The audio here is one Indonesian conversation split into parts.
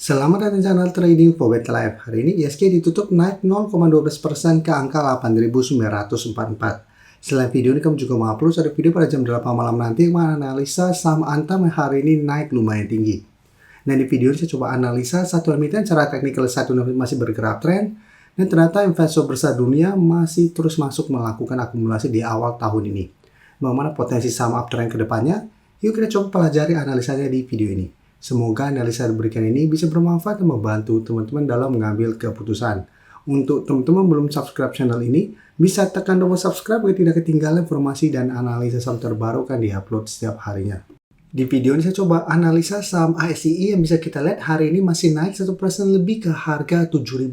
Selamat datang di channel Trading for Better Life. Hari ini ISG ditutup naik 0,12% ke angka 8.944. Selain video ini, kamu juga mau upload ada video pada jam 8 malam nanti yang menganalisa saham Antam yang hari ini naik lumayan tinggi. Nah, di video ini saya coba analisa satu emiten secara teknikal, satu masih bergerak tren, dan ternyata investor besar dunia masih terus masuk melakukan akumulasi di awal tahun ini. Bagaimana potensi saham uptrend ke depannya? Yuk kita coba pelajari analisanya di video ini. Semoga analisa diberikan ini bisa bermanfaat dan membantu teman-teman dalam mengambil keputusan. Untuk teman-teman belum subscribe channel ini, bisa tekan tombol subscribe agar tidak ketinggalan informasi dan analisa saham terbaru kan diupload setiap harinya. Di video ini saya coba analisa saham ASI yang bisa kita lihat hari ini masih naik 1% lebih ke harga 7.025.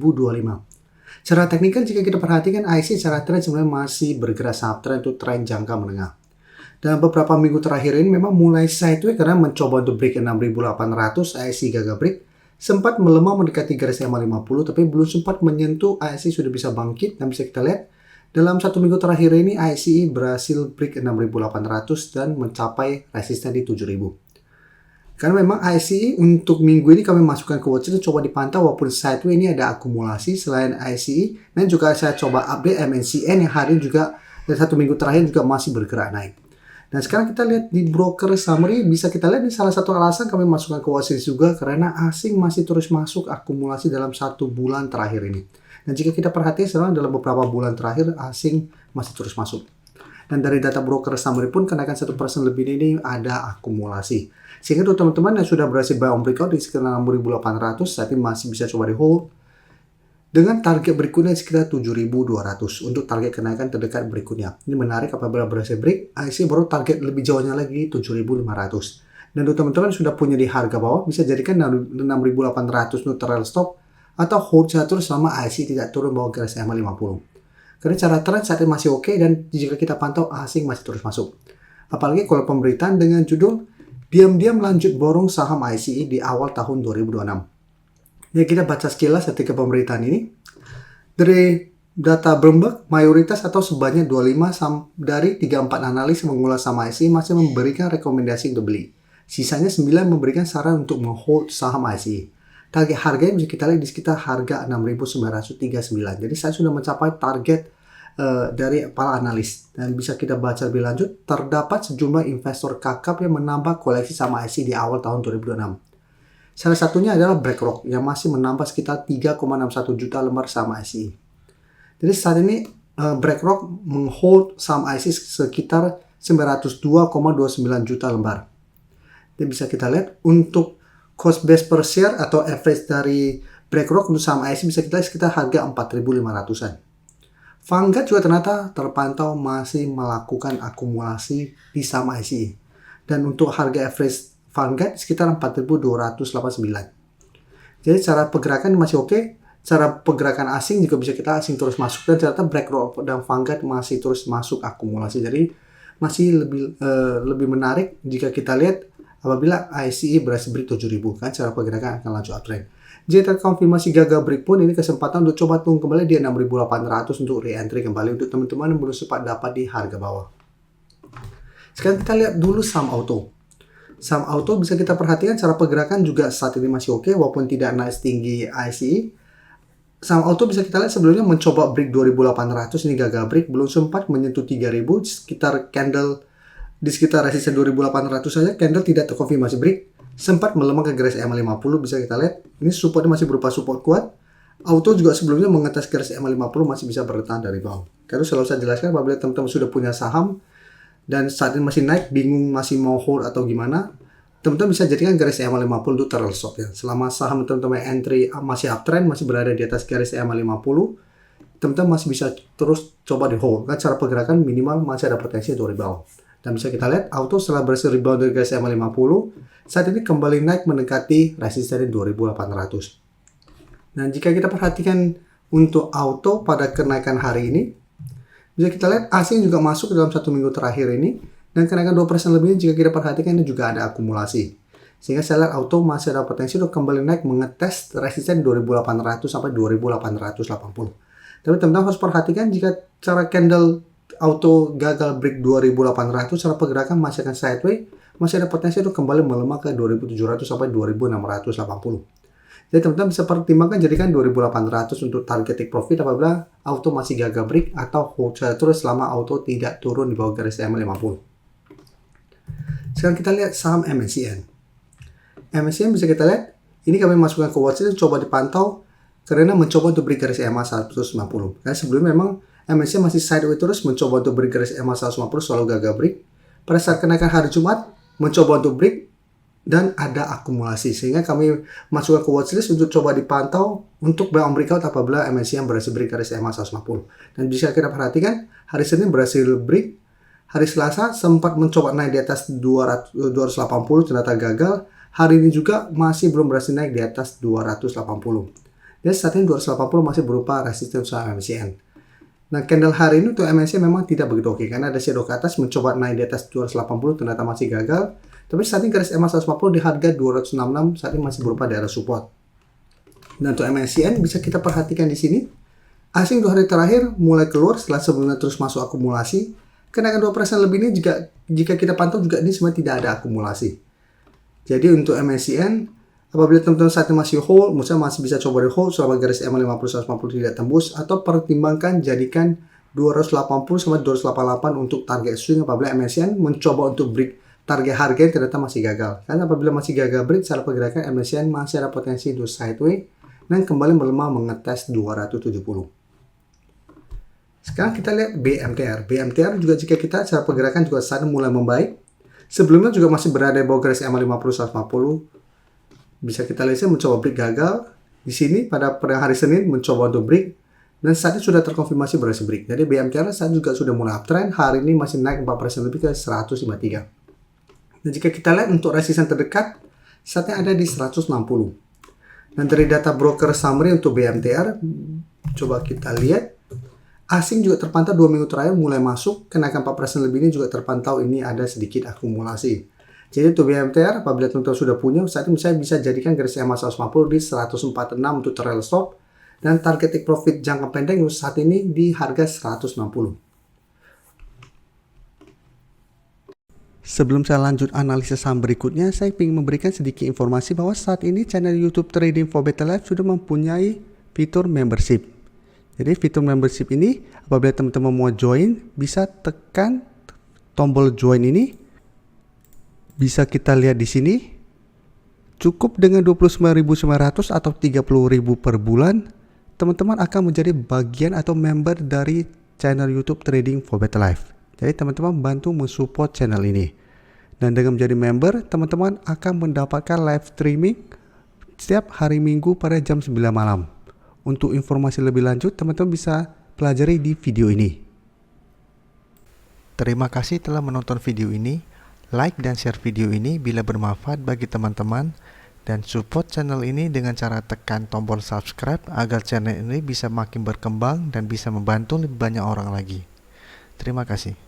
Secara teknikal jika kita perhatikan ASI secara tren sebenarnya masih bergerak saham tren untuk tren jangka menengah. Dan beberapa minggu terakhir ini memang mulai sideways karena mencoba untuk break 6.800, ASI gagal break. Sempat melemah mendekati garis EMA 50, tapi belum sempat menyentuh. ASI sudah bisa bangkit dan bisa kita lihat dalam satu minggu terakhir ini ASI berhasil break 6.800 dan mencapai resisten di 7.000. Karena memang ASI untuk minggu ini kami masukkan ke watchlist, coba dipantau walaupun sideways ini ada akumulasi selain ASI, dan juga saya coba update MNCN yang hari ini juga dari satu minggu terakhir juga masih bergerak naik. Dan sekarang kita lihat di broker summary, bisa kita lihat ini salah satu alasan kami masukkan ke watchlist juga karena asing masih terus masuk akumulasi dalam satu bulan terakhir ini. Dan jika kita perhatikan sekarang dalam beberapa bulan terakhir asing masih terus masuk. Dan dari data broker summary pun kenaikan 1% lebih ini ada akumulasi. Sehingga untuk teman-teman yang sudah berhasil buy on breakout di sekitar 6.800, saat ini masih bisa coba di hold. Dengan target berikutnya sekitar 7.200 untuk target kenaikan terdekat berikutnya. Ini menarik apabila berhasil break, IC baru target lebih jauhnya lagi 7.500. Dan untuk teman-teman sudah punya di harga bawah, bisa jadikan 6.800 neutral stop atau hold satu selama IC tidak turun bawah garis EMA 50. Karena cara tren saat ini masih oke dan jika kita pantau asing masih terus masuk. Apalagi kalau pemberitaan dengan judul diam-diam lanjut borong saham ICE di awal tahun 2026. Ya, kita baca sekilas ketika pemberitaan ini. Dari data Bloomberg, mayoritas atau sebanyak 25 dari 34 analis mengulas saham ICE masih memberikan rekomendasi untuk beli. Sisanya 9 memberikan saran untuk menghold saham ICE. Target harganya bisa kita lihat di sekitar harga 6.939. Jadi saya sudah mencapai target dari para analis. Dan bisa kita baca lebih lanjut, terdapat sejumlah investor kakap yang menambah koleksi saham ICE di awal tahun 2026. Salah satunya adalah BlackRock yang masih menambah sekitar 3,61 juta lembar saham ICE. Jadi saat ini BlackRock menghold saham ICE sekitar 902,29 juta lembar. Dan bisa kita lihat untuk cost base per share atau average dari BlackRock untuk saham ICE bisa kita lihat sekitar harga 4.500-an. Vanguard juga ternyata terpantau masih melakukan akumulasi di saham ICE. Dan untuk harga average Vanguard sekitar 4.289. Jadi cara pergerakan masih oke. Cara pergerakan asing juga bisa kita asing terus masuk. Dan ternyata BlackRock dan Vanguard masih terus masuk akumulasi. Jadi masih lebih menarik jika kita lihat apabila ICE berhasil break 7.000. Kan cara pergerakan akan lanjut uptrend. Jika terkonfirmasi gagal break pun ini kesempatan untuk coba tunggu kembali di 6.800 untuk re-entry kembali untuk teman-teman yang belum sempat dapat di harga bawah. Sekarang kita lihat dulu saham auto. Saham auto bisa kita perhatikan cara pergerakan juga saat ini masih oke walaupun tidak naik setinggi ICE. Saham auto bisa kita lihat sebelumnya mencoba break 2.800, ini gagal break, belum sempat menyentuh 3.000, sekitar candle di sekitar resisten 2.800 saja, candle tidak terkonfirmasi break, sempat melemah ke garis EMA 50, bisa kita lihat. Ini supportnya masih berupa support kuat. Auto juga sebelumnya mengetes garis EMA 50 masih bisa bertahan dari bawah. Karena selalu saya jelaskan apabila teman-teman sudah punya saham dan saat ini masih naik, bingung masih mau hold atau gimana, teman-teman bisa jadikan garis EMA 50 itu terlalu stop ya. Selama saham teman-teman entry masih uptrend, masih berada di atas garis EMA 50, teman-teman masih bisa terus coba di hold. Kan cara pergerakan minimal masih ada potensi untuk rebound. Dan bisa kita lihat, auto setelah berhasil rebound dari garis EMA 50, saat ini kembali naik mendekati resisten 2.800. Dan jika kita perhatikan untuk auto pada kenaikan hari ini, bisa kita lihat asing juga masuk dalam satu minggu terakhir ini dan kenaikan 2% lebih jika kita perhatikan ini juga ada akumulasi. Sehingga saya lihat auto masih ada potensi untuk kembali naik mengetes resisten 2.800 sampai 2.880. Tapi teman-teman harus perhatikan jika cara candle auto gagal break 2.800, cara pergerakan masih akan sideways, masih ada potensi untuk kembali melemah ke 2.700 sampai 2.680. Jadi teman-teman bisa pertimbangkan jadikan 2.800 untuk target take profit apabila auto masih gagal break atau hold terus selama auto tidak turun di bawah garis EMA 50. Sekarang kita lihat saham MSCI. MSCI bisa kita lihat, ini kami masukkan ke watchlist, coba dipantau karena mencoba untuk break garis EMA 150. Karena sebelumnya memang MSCI masih sideways terus mencoba untuk break garis EMA 150 selalu gagal break. Pada saat kenaikan hari Jumat mencoba untuk break dan ada akumulasi, sehingga kami masukkan ke watchlist untuk coba dipantau untuk buy on breakout apabila MSCI yang berhasil break garis EMA 150. Dan bisa kita perhatikan hari Senin berhasil break, hari Selasa sempat mencoba naik di atas 280 ternyata gagal, hari ini juga masih belum berhasil naik di atas 280. Dan saat ini 280 masih berupa resistance MSCI. Nah, candle hari ini untuk MSCI memang tidak begitu oke karena ada shadow ke atas mencoba naik di atas 280 ternyata masih gagal. Tapi saat ini garis EMA 150 di harga 266 saat ini masih berupa daerah support. Dan untuk MSCI bisa kita perhatikan di sini, asing 2 hari terakhir mulai keluar setelah sebelumnya terus masuk akumulasi. Kenaikan 2% lebih ini jika kita pantau juga ini sebenarnya tidak ada akumulasi. Jadi untuk MSCI apabila teman-teman saat ini masih hold, misalnya masih bisa coba di hold selama garis EMA 50 150 tidak tembus, atau pertimbangkan jadikan 280 sampai 288 untuk target swing apabila MSCI mencoba untuk break target harga yang ternyata masih gagal. Karena apabila masih gagal break secara pergerakan MSCI masih ada potensi untuk sideways dan kembali melemah mengetes 270. Sekarang kita lihat BMTR. BMTR juga jika kita secara pergerakan juga saat mulai membaik. Sebelumnya juga masih berada di bawah garis EMA 50 150. Bisa kita lihat mencoba break gagal. Di sini pada hari Senin mencoba untuk break dan saat ini sudah terkonfirmasi berhasil break. Jadi BMTR saat juga sudah mulai uptrend. Hari ini masih naik 4% lebih ke 153. Dan jika kita lihat untuk resisten terdekat, saatnya ada di 160. Dan dari data broker summary untuk BMTR, coba kita lihat, asing juga terpantau 2 minggu terakhir mulai masuk, kenaikan 4% lebih ini juga terpantau ini ada sedikit akumulasi. Jadi untuk BMTR, apabila teman-teman sudah punya, saat ini saya bisa jadikan garis EMA 150 di 146 untuk trail stop, dan target take profit jangka pendek saat ini di harga 160. Sebelum saya lanjut analisis saham berikutnya, saya ingin memberikan sedikit informasi bahwa saat ini channel YouTube Trading for Better Life sudah mempunyai fitur membership. Jadi fitur membership ini apabila teman-teman mau join, bisa tekan tombol join ini. Bisa kita lihat di sini. Cukup dengan 29.900 atau 30.000 per bulan, teman-teman akan menjadi bagian atau member dari channel YouTube Trading for Better Life. Jadi teman-teman bantu mensupport channel ini. Dan dengan menjadi member, teman-teman akan mendapatkan live streaming setiap hari Minggu pada jam 9 malam. Untuk informasi lebih lanjut, teman-teman bisa pelajari di video ini. Terima kasih telah menonton video ini. Like dan share video ini bila bermanfaat bagi teman-teman. Dan support channel ini dengan cara tekan tombol subscribe agar channel ini bisa makin berkembang dan bisa membantu lebih banyak orang lagi. Terima kasih.